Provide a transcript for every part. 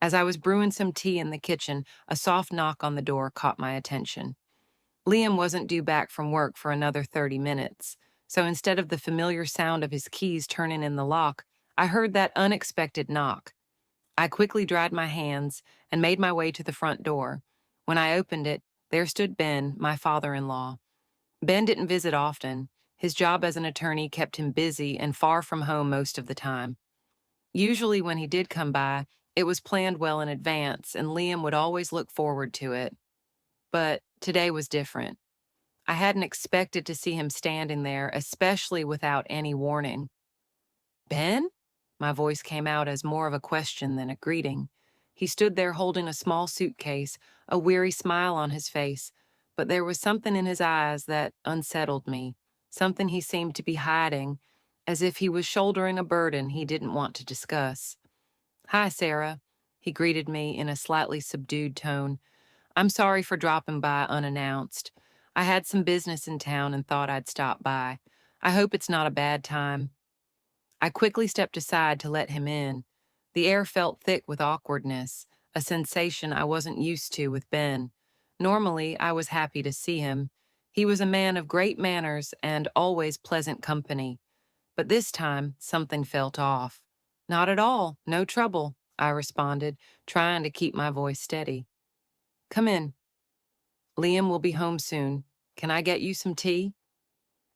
As I was brewing some tea in the kitchen, a soft knock on the door caught my attention. Liam wasn't due back from work for another 30 minutes, so instead of the familiar sound of his keys turning in the lock, I heard that unexpected knock. I quickly dried my hands and made my way to the front door. When I opened it, there stood Ben, my father-in-law. Ben didn't visit often. His job as an attorney kept him busy and far from home most of the time. Usually when he did come by, it was planned well in advance, and Liam would always look forward to it. But today was different. I hadn't expected to see him standing there, especially without any warning. Ben? My voice came out as more of a question than a greeting. He stood there holding a small suitcase, a weary smile on his face, but there was something in his eyes that unsettled me, something he seemed to be hiding, as if he was shouldering a burden he didn't want to discuss. Hi, Sarah. He greeted me in a slightly subdued tone. I'm sorry for dropping by unannounced. I had some business in town and thought I'd stop by. I hope it's not a bad time. I quickly stepped aside to let him in. The air felt thick with awkwardness, a sensation I wasn't used to with Ben. Normally, I was happy to see him. He was a man of great manners and always pleasant company. But this time, something felt off. Not at all, no trouble, I responded, trying to keep my voice steady. Come in. Liam will be home soon. Can I get you some tea?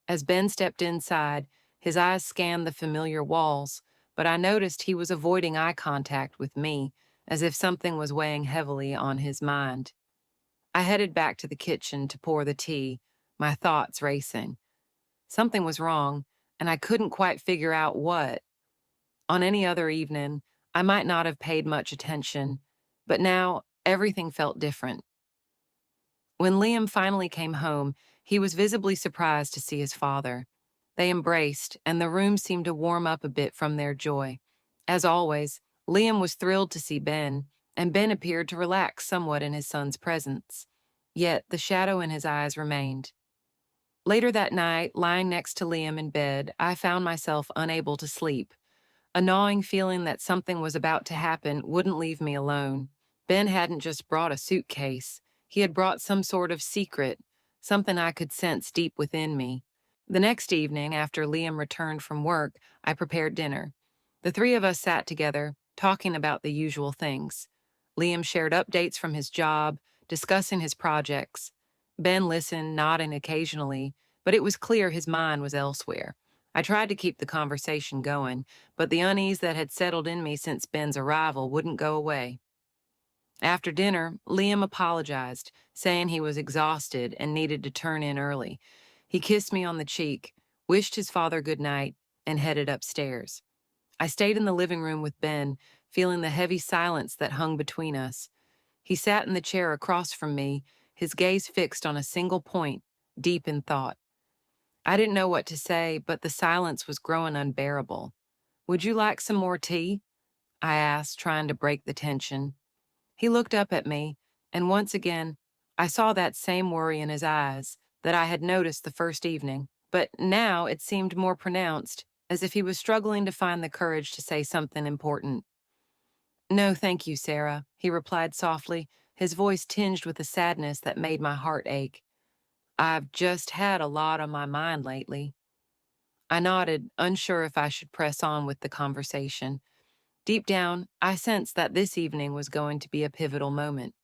As Ben stepped inside, his eyes scanned the familiar walls, but I noticed he was avoiding eye contact with me, as if something was weighing heavily on his mind. I headed back to the kitchen to pour the tea, my thoughts racing. Something was wrong, and I couldn't quite figure out what. On any other evening, I might not have paid much attention, but now everything felt different. When Liam finally came home, he was visibly surprised to see his father. They embraced, and the room seemed to warm up a bit from their joy. As always, Liam was thrilled to see Ben, and Ben appeared to relax somewhat in his son's presence. Yet the shadow in his eyes remained. Later that night, lying next to Liam in bed, I found myself unable to sleep. A gnawing feeling that something was about to happen wouldn't leave me alone. Ben hadn't just brought a suitcase. He had brought some sort of secret, something I could sense deep within me. The next evening, after Liam returned from work, I prepared dinner. The three of us sat together, talking about the usual things. Liam shared updates from his job, discussing his projects. Ben listened, nodding occasionally, but it was clear his mind was elsewhere. I tried to keep the conversation going, but the unease that had settled in me since Ben's arrival wouldn't go away. After dinner, Liam apologized, saying he was exhausted and needed to turn in early. He kissed me on the cheek, wished his father good night, and headed upstairs. I stayed in the living room with Ben, feeling the heavy silence that hung between us. He sat in the chair across from me, his gaze fixed on a single point, deep in thought. I didn't know what to say, but the silence was growing unbearable. Would you like some more tea? I asked, trying to break the tension. He looked up at me, and once again, I saw that same worry in his eyes that I had noticed the first evening, but now it seemed more pronounced, as if he was struggling to find the courage to say something important. No, thank you, Sarah, he replied softly, his voice tinged with a sadness that made my heart ache. I've just had a lot on my mind lately. I nodded, unsure if I should press on with the conversation. Deep down, I sensed that this evening was going to be a pivotal moment.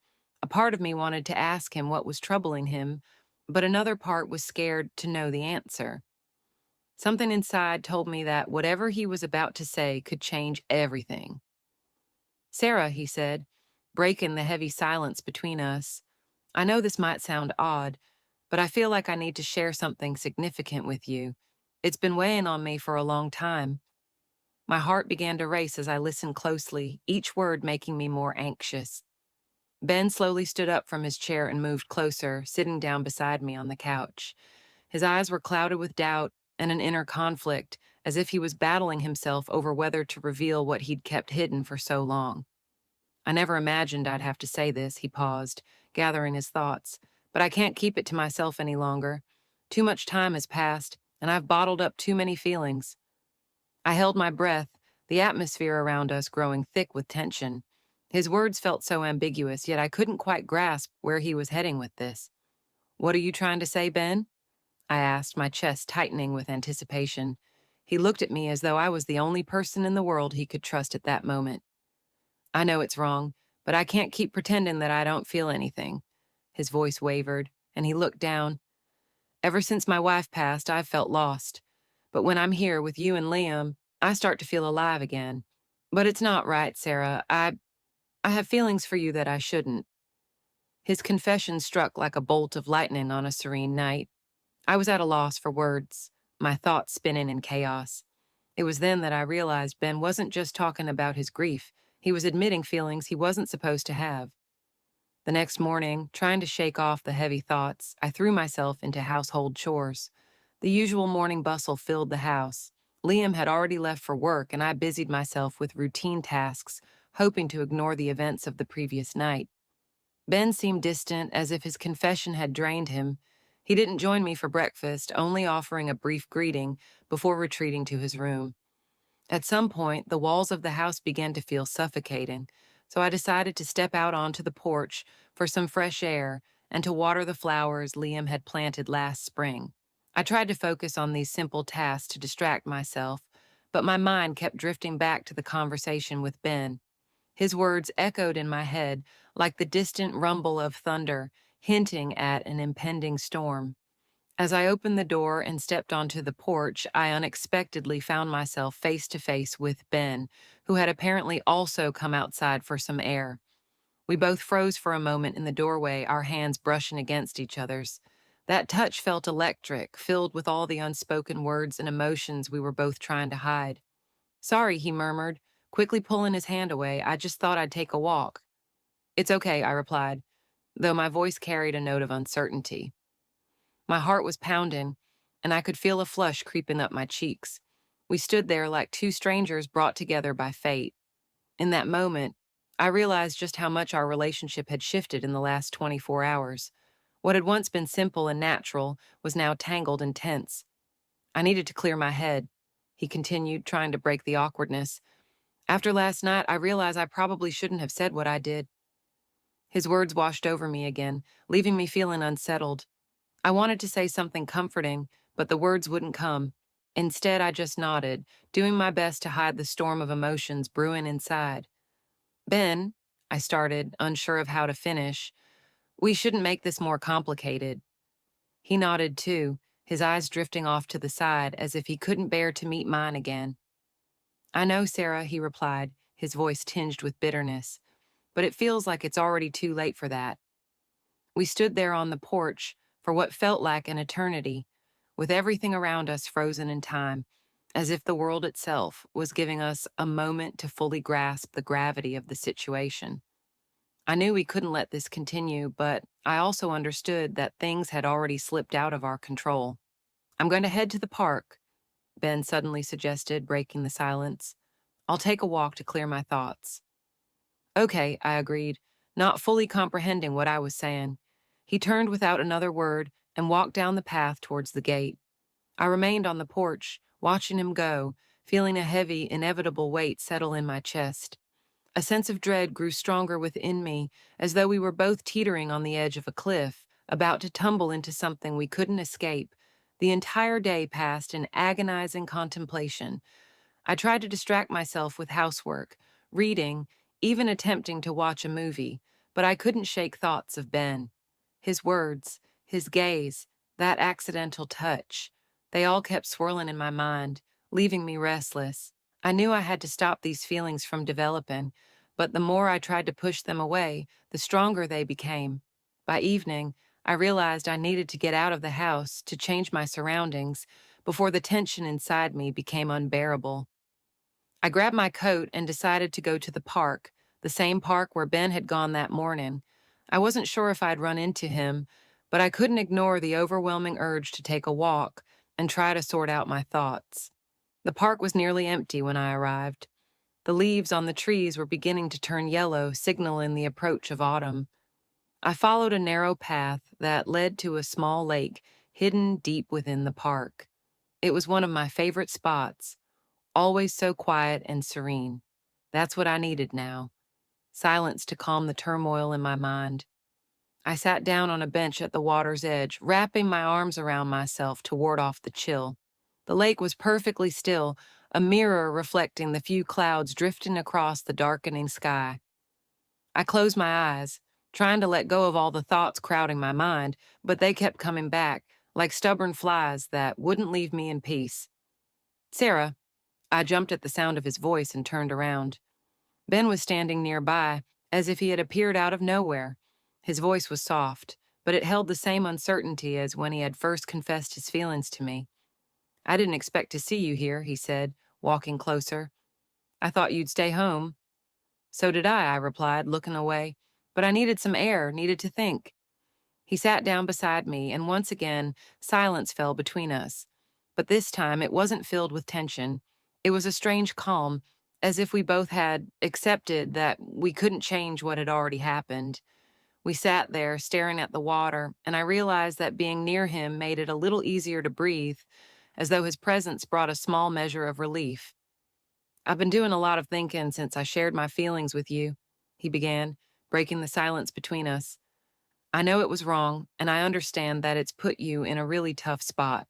A part of me wanted to ask him what was troubling him, but another part was scared to know the answer. Something inside told me that whatever he was about to say could change everything. Sarah, he said, breaking the heavy silence between us, I know this might sound odd, but I feel like I need to share something significant with you. It's been weighing on me for a long time. My heart began to race as I listened closely, each word making me more anxious. Ben slowly stood up from his chair and moved closer, sitting down beside me on the couch. His eyes were clouded with doubt and an inner conflict, as if he was battling himself over whether to reveal what he'd kept hidden for so long. I never imagined I'd have to say this, he paused, gathering his thoughts, but I can't keep it to myself any longer. Too much time has passed, and I've bottled up too many feelings. I held my breath, the atmosphere around us growing thick with tension. His words felt so ambiguous, yet I couldn't quite grasp where he was heading with this. "What are you trying to say, Ben?" I asked, my chest tightening with anticipation. He looked at me as though I was the only person in the world he could trust at that moment. "I know it's wrong, but I can't keep pretending that I don't feel anything." His voice wavered, and he looked down. "Ever since my wife passed, I've felt lost. But when I'm here with you and Liam, I start to feel alive again. But it's not right, Sarah. I have feelings for you that I shouldn't." His confession struck like a bolt of lightning on a serene night. I was at a loss for words, my thoughts spinning in chaos. It was then that I realized Ben wasn't just talking about his grief, he was admitting feelings he wasn't supposed to have. The next morning, trying to shake off the heavy thoughts, I threw myself into household chores. The usual morning bustle filled the house. Liam had already left for work, and I busied myself with routine tasks, hoping to ignore the events of the previous night. Ben seemed distant, as if his confession had drained him. He didn't join me for breakfast, only offering a brief greeting before retreating to his room. At some point, the walls of the house began to feel suffocating, so I decided to step out onto the porch for some fresh air and to water the flowers Liam had planted last spring. I tried to focus on these simple tasks to distract myself, but my mind kept drifting back to the conversation with Ben. His words echoed in my head like the distant rumble of thunder, hinting at an impending storm. As I opened the door and stepped onto the porch, I unexpectedly found myself face to face with Ben, who had apparently also come outside for some air. We both froze for a moment in the doorway, our hands brushing against each other's. That touch felt electric, filled with all the unspoken words and emotions we were both trying to hide. "Sorry," he murmured, quickly pulling his hand away. "I just thought I'd take a walk." "It's okay," I replied, though my voice carried a note of uncertainty. My heart was pounding, and I could feel a flush creeping up my cheeks. We stood there like two strangers brought together by fate. In that moment, I realized just how much our relationship had shifted in the last 24 hours. What had once been simple and natural was now tangled and tense. "I needed to clear my head," he continued, trying to break the awkwardness. "After last night, I realized I probably shouldn't have said what I did." His words washed over me again, leaving me feeling unsettled. I wanted to say something comforting, but the words wouldn't come. Instead, I just nodded, doing my best to hide the storm of emotions brewing inside. "Ben," I started, unsure of how to finish, "we shouldn't make this more complicated." He nodded too, his eyes drifting off to the side as if he couldn't bear to meet mine again. "I know, Sarah," he replied, his voice tinged with bitterness, "but it feels like it's already too late for that." We stood there on the porch for what felt like an eternity, with everything around us frozen in time, as if the world itself was giving us a moment to fully grasp the gravity of the situation. I knew we couldn't let this continue, but I also understood that things had already slipped out of our control. "I'm going to head to the park," Ben suddenly suggested, breaking the silence. "I'll take a walk to clear my thoughts." "Okay," I agreed, not fully comprehending what I was saying. He turned without another word and walked down the path towards the gate. I remained on the porch, watching him go, feeling a heavy, inevitable weight settle in my chest. A sense of dread grew stronger within me, as though we were both teetering on the edge of a cliff, about to tumble into something we couldn't escape. The entire day passed in agonizing contemplation. I tried to distract myself with housework, reading, even attempting to watch a movie, but I couldn't shake thoughts of Ben. His words, his gaze, that accidental touch, they all kept swirling in my mind, leaving me restless. I knew I had to stop these feelings from developing, but the more I tried to push them away, the stronger they became. By evening, I realized I needed to get out of the house to change my surroundings before the tension inside me became unbearable. I grabbed my coat and decided to go to the park, the same park where Ben had gone that morning. I wasn't sure if I'd run into him, but I couldn't ignore the overwhelming urge to take a walk and try to sort out my thoughts. The park was nearly empty when I arrived. The leaves on the trees were beginning to turn yellow, signaling the approach of autumn. I followed a narrow path that led to a small lake hidden deep within the park. It was one of my favorite spots, always so quiet and serene. That's what I needed now. silence to calm the turmoil in my mind. I sat down on a bench at the water's edge, wrapping my arms around myself to ward off the chill. The lake was perfectly still, a mirror reflecting the few clouds drifting across the darkening sky. I closed my eyes, trying to let go of all the thoughts crowding my mind, but they kept coming back, like stubborn flies that wouldn't leave me in peace. Sarah, I jumped at the sound of his voice and turned around. Ben was standing nearby, as if he had appeared out of nowhere. His voice was soft, but it held the same uncertainty as when he had first confessed his feelings to me. I didn't expect to see you here, he said, walking closer. I thought you'd stay home. So did I replied, looking away. But I needed some air, needed to think. He sat down beside me, and once again, silence fell between us. But this time, it wasn't filled with tension. It was a strange calm, as if we both had accepted that we couldn't change what had already happened. We sat there, staring at the water, and I realized that being near him made it a little easier to breathe, as though his presence brought a small measure of relief. I've been doing a lot of thinking since I shared my feelings with you, he began, breaking the silence between us. I know it was wrong, and I understand that it's put you in a really tough spot.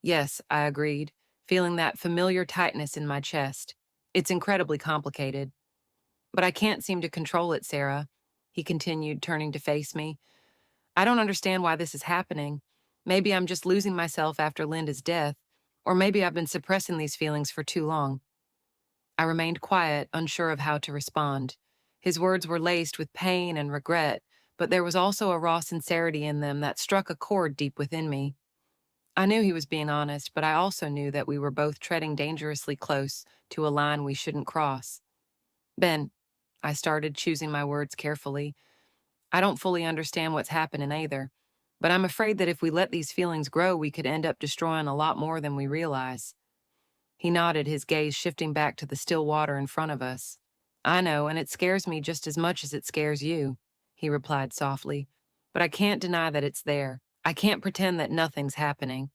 Yes, I agreed, feeling that familiar tightness in my chest. It's incredibly complicated. But I can't seem to control it, Sarah, he continued, turning to face me. I don't understand why this is happening. Maybe I'm just losing myself after Linda's death, or maybe I've been suppressing these feelings for too long. I remained quiet, unsure of how to respond. His words were laced with pain and regret, but there was also a raw sincerity in them that struck a chord deep within me. I knew he was being honest, but I also knew that we were both treading dangerously close to a line we shouldn't cross. Ben, I started, choosing my words carefully. I don't fully understand what's happening either, but I'm afraid that if we let these feelings grow, we could end up destroying a lot more than we realize. He nodded, his gaze shifting back to the still water in front of us. I know, and it scares me just as much as it scares you, he replied softly. But I can't deny that it's there. I can't pretend that nothing's happening.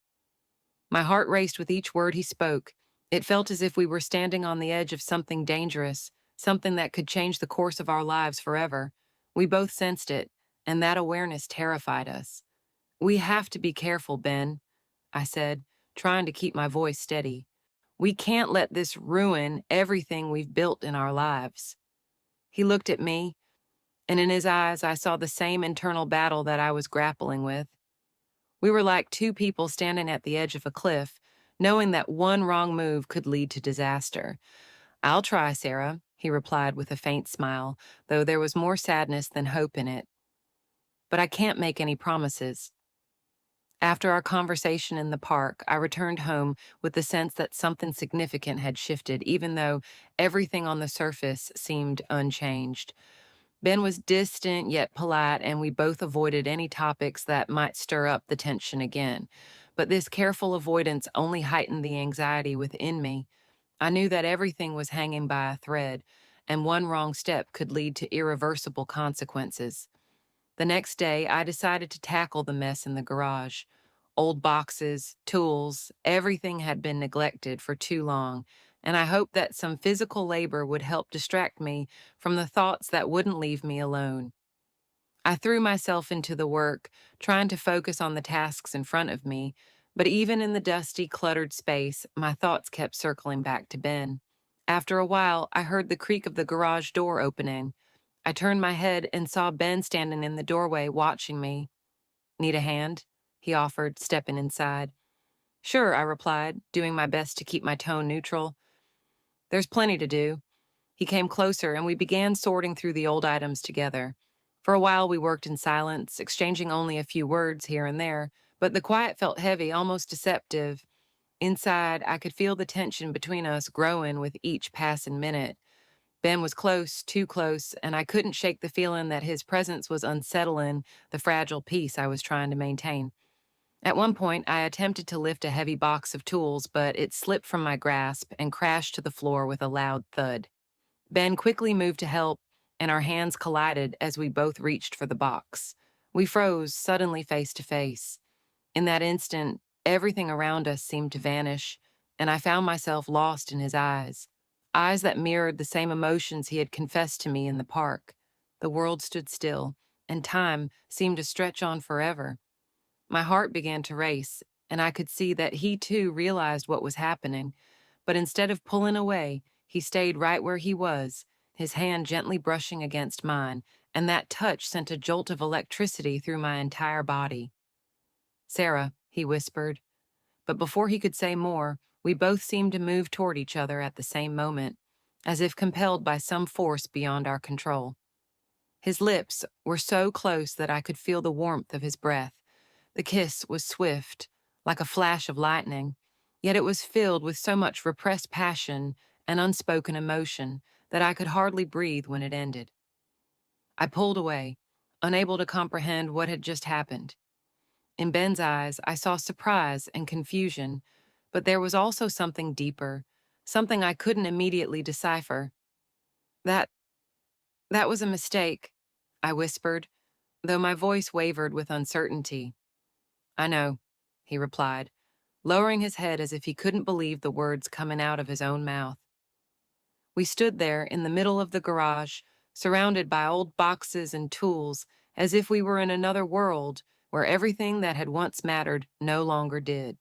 My heart raced with each word he spoke. It felt as if we were standing on the edge of something dangerous, something that could change the course of our lives forever. We both sensed it, and that awareness terrified us. We have to be careful, Ben, I said, trying to keep my voice steady. We can't let this ruin everything we've built in our lives. He looked at me, and in his eyes I saw the same internal battle that I was grappling with. We were like two people standing at the edge of a cliff, knowing that one wrong move could lead to disaster. I'll try, Sarah, he replied with a faint smile, though there was more sadness than hope in it. But I can't make any promises. After our conversation in the park, I returned home with the sense that something significant had shifted, even though everything on the surface seemed unchanged. Ben was distant yet polite, and we both avoided any topics that might stir up the tension again. But this careful avoidance only heightened the anxiety within me. I knew that everything was hanging by a thread, and one wrong step could lead to irreversible consequences. The next day, I decided to tackle the mess in the garage. Old boxes, tools, everything had been neglected for too long, and I hoped that some physical labor would help distract me from the thoughts that wouldn't leave me alone. I threw myself into the work, trying to focus on the tasks in front of me, but even in the dusty, cluttered space, my thoughts kept circling back to Ben. After a while, I heard the creak of the garage door opening. I turned my head and saw Ben standing in the doorway watching me. Need a hand? He offered, stepping inside. Sure, I replied, doing my best to keep my tone neutral. There's plenty to do. He came closer, and we began sorting through the old items together. For a while, we worked in silence, exchanging only a few words here and there, but the quiet felt heavy, almost deceptive. Inside, I could feel the tension between us growing with each passing minute. Ben was close, too close, and I couldn't shake the feeling that his presence was unsettling the fragile peace I was trying to maintain. At one point, I attempted to lift a heavy box of tools, but it slipped from my grasp and crashed to the floor with a loud thud. Ben quickly moved to help, and our hands collided as we both reached for the box. We froze, suddenly face to face. In that instant, everything around us seemed to vanish, and I found myself lost in his eyes. eyes that mirrored the same emotions he had confessed to me in the park. The world stood still, and time seemed to stretch on forever. My heart began to race, and I could see that he too realized what was happening. But instead of pulling away, he stayed right where he was, his hand gently brushing against mine, and that touch sent a jolt of electricity through my entire body. "Sarah," he whispered. But before he could say more, we both seemed to move toward each other at the same moment, as if compelled by some force beyond our control. His lips were so close that I could feel the warmth of his breath. The kiss was swift, like a flash of lightning, yet it was filled with so much repressed passion and unspoken emotion that I could hardly breathe when it ended. I pulled away, unable to comprehend what had just happened. In Ben's eyes, I saw surprise and confusion, but there was also something deeper, something I couldn't immediately decipher. That, that was a mistake, I whispered, though my voice wavered with uncertainty. "I know," he replied, lowering his head as if he couldn't believe the words coming out of his own mouth. We stood there in the middle of the garage, surrounded by old boxes and tools, as if we were in another world where everything that had once mattered no longer did.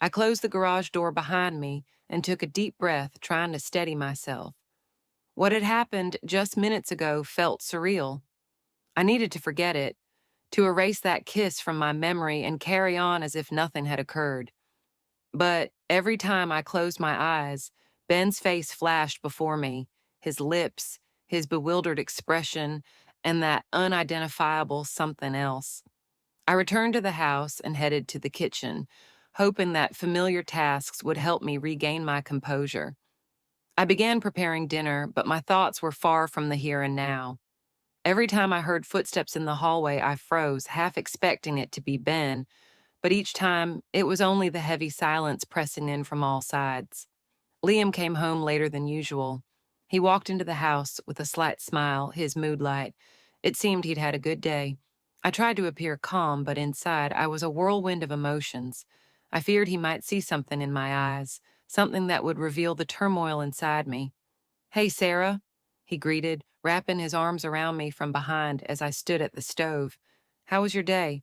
I closed the garage door behind me and took a deep breath, trying to steady myself. What had happened just minutes ago felt surreal. I needed to forget it, to erase that kiss from my memory and carry on as if nothing had occurred. But every time I closed my eyes, Ben's face flashed before me, his lips, his bewildered expression, and that unidentifiable something else. I returned to the house and headed to the kitchen, hoping that familiar tasks would help me regain my composure. I began preparing dinner, but my thoughts were far from the here and now. Every time I heard footsteps in the hallway, I froze, half expecting it to be Ben, but each time it was only the heavy silence pressing in from all sides. Liam came home later than usual. He walked into the house with a slight smile, his mood light. It seemed he'd had a good day. I tried to appear calm, but inside I was a whirlwind of emotions. I feared he might see something in my eyes, something that would reveal the turmoil inside me. "Hey, Sarah," he greeted, wrapping his arms around me from behind as I stood at the stove. "How was your day?"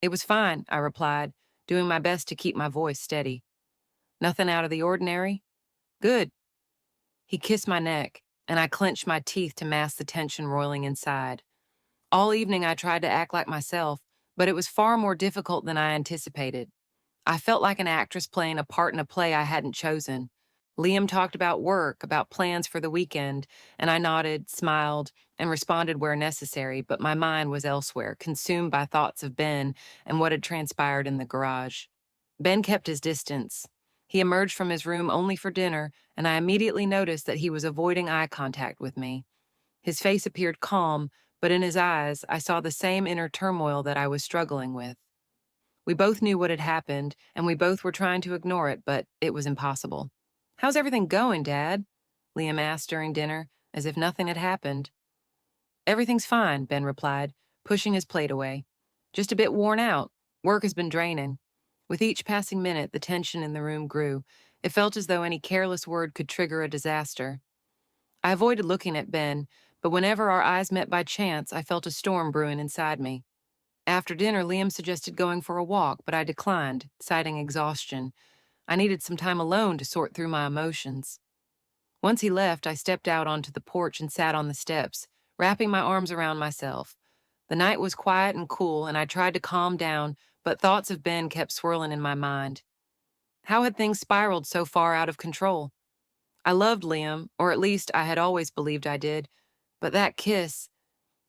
"It was fine," I replied, doing my best to keep my voice steady. "Nothing out of the ordinary?" "Good." He kissed my neck, and I clenched my teeth to mask the tension roiling inside. All evening I tried to act like myself, but it was far more difficult than I anticipated. I felt like an actress playing a part in a play I hadn't chosen. Liam talked about work, about plans for the weekend, and I nodded, smiled, and responded where necessary, but my mind was elsewhere, consumed by thoughts of Ben and what had transpired in the garage. Ben kept his distance. He emerged from his room only for dinner, and I immediately noticed that he was avoiding eye contact with me. His face appeared calm, but in his eyes I saw the same inner turmoil that I was struggling with. We both knew what had happened, and we both were trying to ignore it, but it was impossible. "How's everything going, Dad?" Liam asked during dinner, as if nothing had happened. "Everything's fine," Ben replied, pushing his plate away. "Just a bit worn out. Work has been draining." With each passing minute, the tension in the room grew. It felt as though any careless word could trigger a disaster. I avoided looking at Ben, but whenever our eyes met by chance, I felt a storm brewing inside me. After dinner, Liam suggested going for a walk, but I declined, citing exhaustion. I needed some time alone to sort through my emotions. Once he left, I stepped out onto the porch and sat on the steps, wrapping my arms around myself. The night was quiet and cool, and I tried to calm down, but thoughts of Ben kept swirling in my mind. How had things spiraled so far out of control? I loved Liam, or at least I had always believed I did, but that kiss,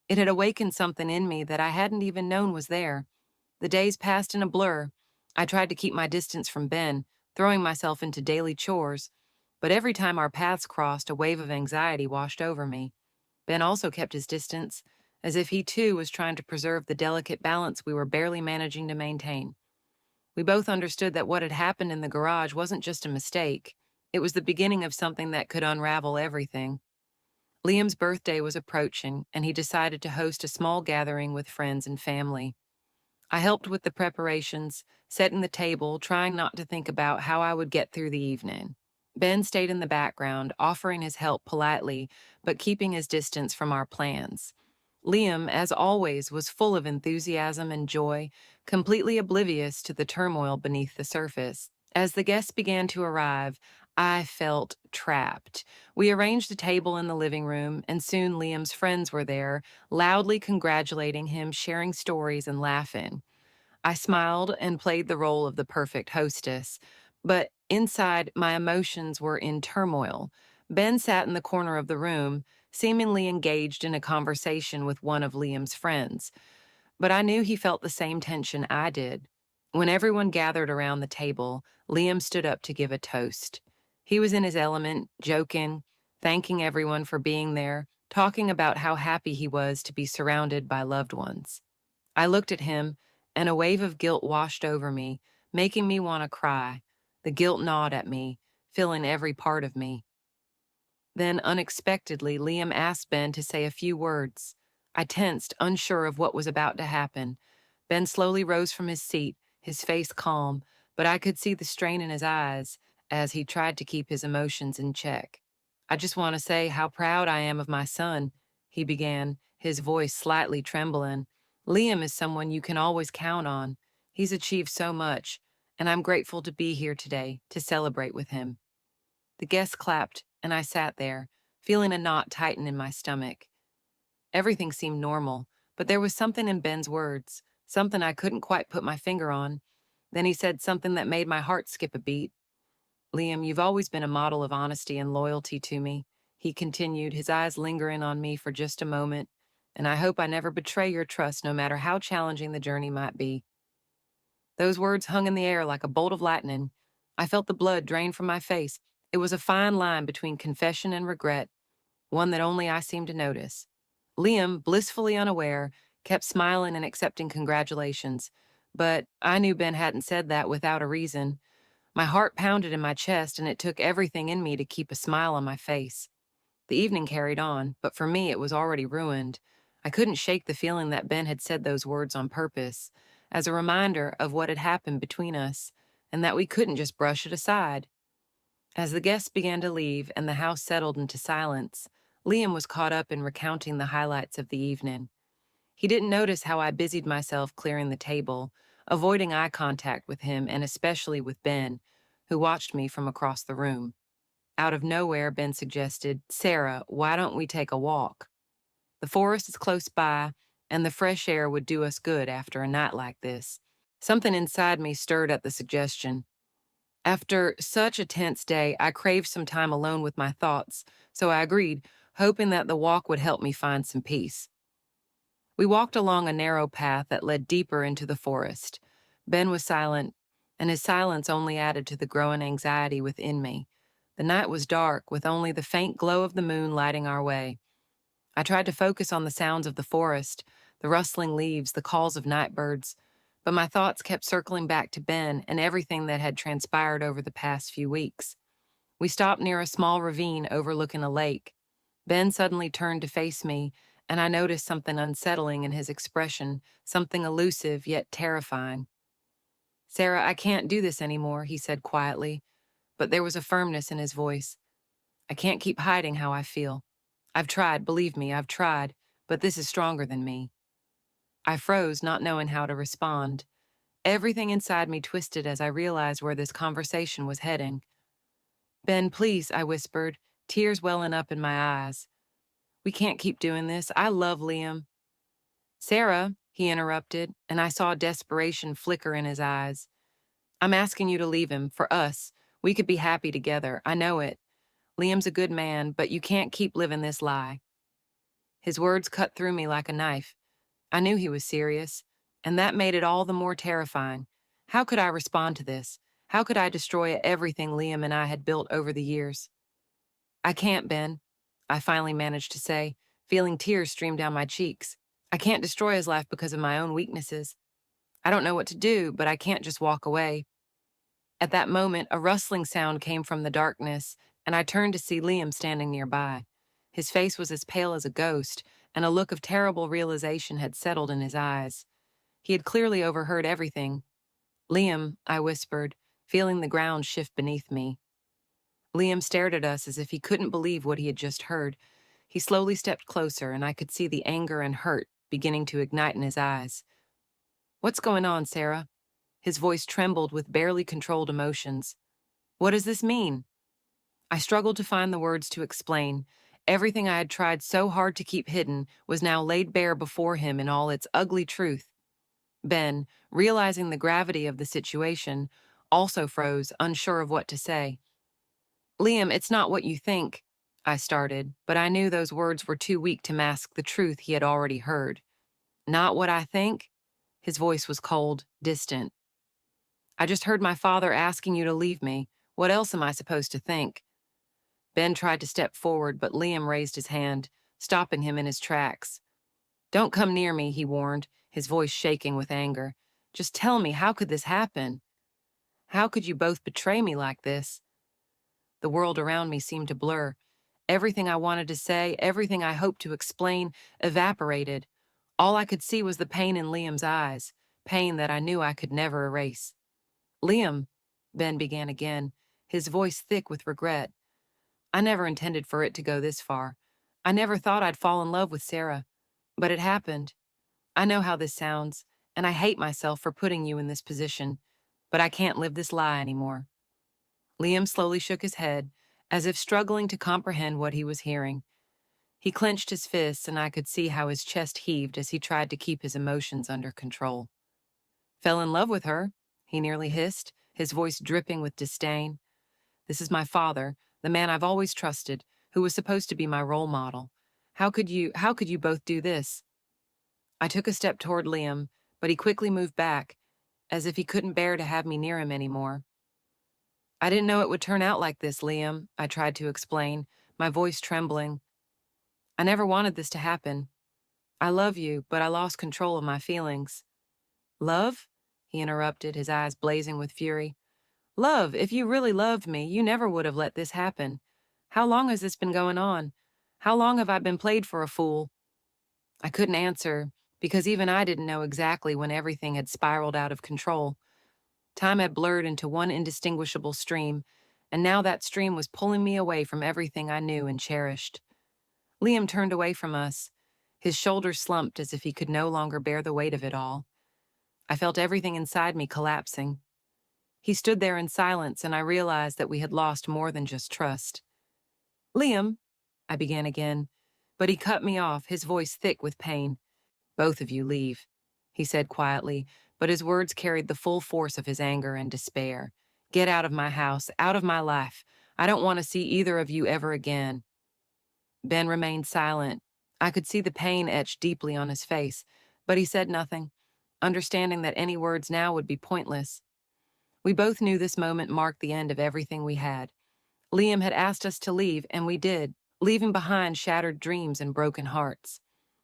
it had awakened something in me that I hadn't even known was there. The days passed in a blur. I tried to keep my distance from Ben, throwing myself into daily chores, but every time our paths crossed, a wave of anxiety washed over me. Ben also kept his distance, as if he too was trying to preserve the delicate balance we were barely managing to maintain. We both understood that what had happened in the garage wasn't just a mistake. It was the beginning of something that could unravel everything. Liam's birthday was approaching, and he decided to host a small gathering with friends and family. I helped with the preparations, setting the table, trying not to think about how I would get through the evening. Ben stayed in the background, offering his help politely, but keeping his distance from our plans. Liam, as always, was full of enthusiasm and joy, completely oblivious to the turmoil beneath the surface. As the guests began to arrive, I felt trapped. We arranged a table in the living room, and soon Liam's friends were there, loudly congratulating him, sharing stories, and laughing. I smiled and played the role of the perfect hostess, but inside, my emotions were in turmoil. Ben sat in the corner of the room, seemingly engaged in a conversation with one of Liam's friends, but I knew he felt the same tension I did. When everyone gathered around the table, Liam stood up to give a toast. He was in his element, joking, thanking everyone for being there, talking about how happy he was to be surrounded by loved ones. I looked at him, and a wave of guilt washed over me, making me want to cry. The guilt gnawed at me, filling every part of me. Then, unexpectedly, Liam asked Ben to say a few words. I tensed, unsure of what was about to happen. Ben slowly rose from his seat, his face calm, but I could see the strain in his eyes as he tried to keep his emotions in check. I just want to say how proud I am of my son, he began, his voice slightly trembling. Liam is someone you can always count on. He's achieved so much, and I'm grateful to be here today to celebrate with him. The guests clapped, and I sat there, feeling a knot tighten in my stomach. Everything seemed normal, but there was something in Ben's words, something I couldn't quite put my finger on. Then he said something that made my heart skip a beat. Liam, you've always been a model of honesty and loyalty to me, he continued, his eyes lingering on me for just a moment, and I hope I never betray your trust no matter how challenging the journey might be. Those words hung in the air like a bolt of lightning. I felt the blood drain from my face. It was a fine line between confession and regret, one that only I seemed to notice. Liam, blissfully unaware, kept smiling and accepting congratulations, but I knew Ben hadn't said that without a reason. My heart pounded in my chest, and it took everything in me to keep a smile on my face. The evening carried on, but for me it was already ruined. I couldn't shake the feeling that Ben had said those words on purpose, as a reminder of what had happened between us, and that we couldn't just brush it aside. As the guests began to leave and the house settled into silence, Liam was caught up in recounting the highlights of the evening. He didn't notice how I busied myself clearing the table, avoiding eye contact with him and especially with Ben, who watched me from across the room. Out of nowhere, Ben suggested, Sarah, why don't we take a walk? The forest is close by, and the fresh air would do us good after a night like this. Something inside me stirred at the suggestion. After such a tense day, I craved some time alone with my thoughts, so I agreed, hoping that the walk would help me find some peace. We walked along a narrow path that led deeper into the forest. Ben was silent, and his silence only added to the growing anxiety within me. The night was dark, with only the faint glow of the moon lighting our way. I tried to focus on the sounds of the forest, the rustling leaves, the calls of night birds, but my thoughts kept circling back to Ben and everything that had transpired over the past few weeks. We stopped near a small ravine overlooking a lake. Ben suddenly turned to face me, and I noticed something unsettling in his expression, something elusive yet terrifying. Sarah, I can't do this anymore, he said quietly, but there was a firmness in his voice. I can't keep hiding how I feel. I've tried, believe me, I've tried, but this is stronger than me. I froze, not knowing how to respond. Everything inside me twisted as I realized where this conversation was heading. Ben, please, I whispered, tears welling up in my eyes. We can't keep doing this. I love Liam. Sarah, he interrupted, and I saw desperation flicker in his eyes. I'm asking you to leave him, for us. We could be happy together, I know it. Liam's a good man, but you can't keep living this lie. His words cut through me like a knife. I knew he was serious, and that made it all the more terrifying. How could I respond to this? How could I destroy everything Liam and I had built over the years? I can't, Ben, I finally managed to say, feeling tears stream down my cheeks. I can't destroy his life because of my own weaknesses. I don't know what to do, but I can't just walk away. At that moment, a rustling sound came from the darkness, and I turned to see Liam standing nearby. His face was as pale as a ghost, and a look of terrible realization had settled in his eyes. He had clearly overheard everything. Liam, I whispered, feeling the ground shift beneath me. Liam stared at us as if he couldn't believe what he had just heard. He slowly stepped closer, and I could see the anger and hurt beginning to ignite in his eyes. "What's going on, Sarah?" His voice trembled with barely controlled emotions. "What does this mean?" I struggled to find the words to explain. Everything I had tried so hard to keep hidden was now laid bare before him in all its ugly truth. Ben, realizing the gravity of the situation, also froze, unsure of what to say. "Liam, it's not what you think," I started, but I knew those words were too weak to mask the truth he had already heard. "Not what I think?" His voice was cold, distant. "I just heard my father asking you to leave me. What else am I supposed to think?" Ben tried to step forward, but Liam raised his hand, stopping him in his tracks. "Don't come near me," he warned, his voice shaking with anger. "Just tell me, how could this happen? How could you both betray me like this?" The world around me seemed to blur. Everything I wanted to say, everything I hoped to explain, evaporated. All I could see was the pain in Liam's eyes, pain that I knew I could never erase. "Liam," Ben began again, his voice thick with regret. "I never intended for it to go this far. I never thought I'd fall in love with Sarah. But it happened. I know how this sounds, and I hate myself for putting you in this position. But I can't live this lie anymore." Liam slowly shook his head, as if struggling to comprehend what he was hearing. He clenched his fists, and I could see how his chest heaved as he tried to keep his emotions under control. "Fell in love with her," he nearly hissed, his voice dripping with disdain. "This is my father, the man I've always trusted, who was supposed to be my role model. How could you both do this?" I took a step toward Liam, but he quickly moved back, as if he couldn't bear to have me near him anymore. "I didn't know it would turn out like this, Liam," I tried to explain, my voice trembling. "I never wanted this to happen. I love you, but I lost control of my feelings." "Love?" he interrupted, his eyes blazing with fury. "Love, if you really loved me, you never would have let this happen. How long has this been going on? How long have I been played for a fool?" I couldn't answer, because even I didn't know exactly when everything had spiraled out of control. Time had blurred into one indistinguishable stream, and now that stream was pulling me away from everything I knew and cherished. Liam turned away from us. His shoulders slumped as if he could no longer bear the weight of it all. I felt everything inside me collapsing. He stood there in silence, and I realized that we had lost more than just trust. "Liam," I began again, but he cut me off, his voice thick with pain. "Both of you leave," he said quietly, but his words carried the full force of his anger and despair. "Get out of my house, out of my life. I don't want to see either of you ever again." Ben remained silent. I could see the pain etched deeply on his face, but he said nothing, understanding that any words now would be pointless. We both knew this moment marked the end of everything we had. Liam had asked us to leave, and we did, leaving behind shattered dreams and broken hearts.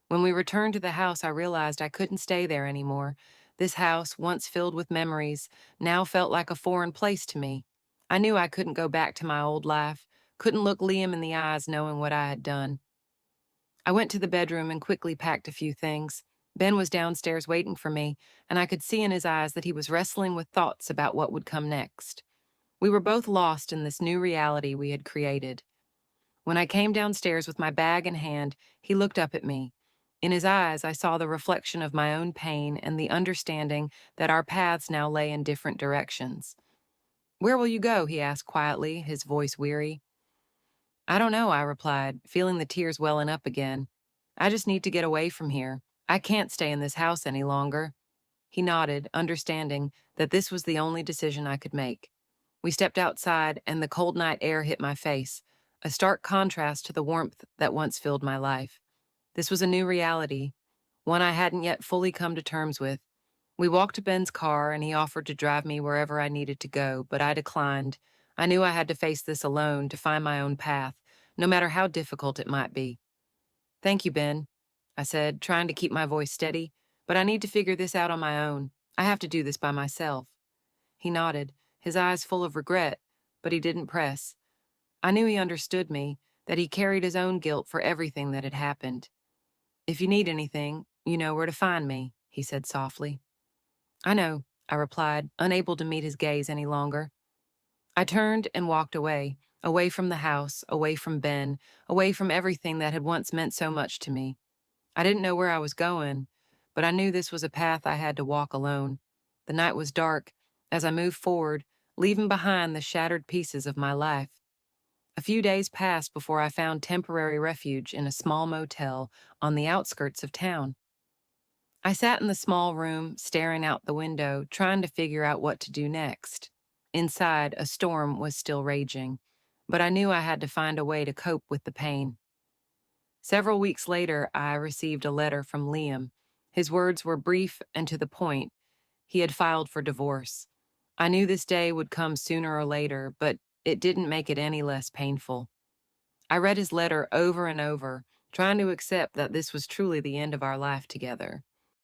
When we returned to the house, I realized I couldn't stay there anymore. This house, once filled with memories, now felt like a foreign place to me. I knew I couldn't go back to my old life, couldn't look Liam in the eyes knowing what I had done. I went to the bedroom and quickly packed a few things. Ben was downstairs waiting for me, and I could see in his eyes that he was wrestling with thoughts about what would come next. We were both lost in this new reality we had created. When I came downstairs with my bag in hand, he looked up at me. In his eyes, I saw the reflection of my own pain and the understanding that our paths now lay in different directions. "Where will you go?" he asked quietly, his voice weary. "I don't know," I replied, feeling the tears welling up again. "I just need to get away from here. I can't stay in this house any longer." He nodded, understanding that this was the only decision I could make. We stepped outside, and the cold night air hit my face, a stark contrast to the warmth that once filled my life. This was a new reality, one I hadn't yet fully come to terms with. We walked to Ben's car, and he offered to drive me wherever I needed to go, but I declined. I knew I had to face this alone, to find my own path, no matter how difficult it might be. "Thank you, Ben," I said, trying to keep my voice steady, "but I need to figure this out on my own. I have to do this by myself." He nodded, his eyes full of regret, but he didn't press. I knew he understood me, that he carried his own guilt for everything that had happened. "If you need anything, you know where to find me," he said softly. "I know," I replied, unable to meet his gaze any longer. I turned and walked away, away from the house, away from Ben, away from everything that had once meant so much to me. I didn't know where I was going, but I knew this was a path I had to walk alone. The night was dark as I moved forward, leaving behind the shattered pieces of my life. A few days passed before I found temporary refuge in a small motel on the outskirts of town. I sat in the small room, staring out the window, trying to figure out what to do next. Inside, a storm was still raging, but I knew I had to find a way to cope with the pain. Several weeks later, I received a letter from Liam. His words were brief and to the point. He had filed for divorce. I knew this day would come sooner or later, but it didn't make it any less painful. I read his letter over and over, trying to accept that this was truly the end of our life together.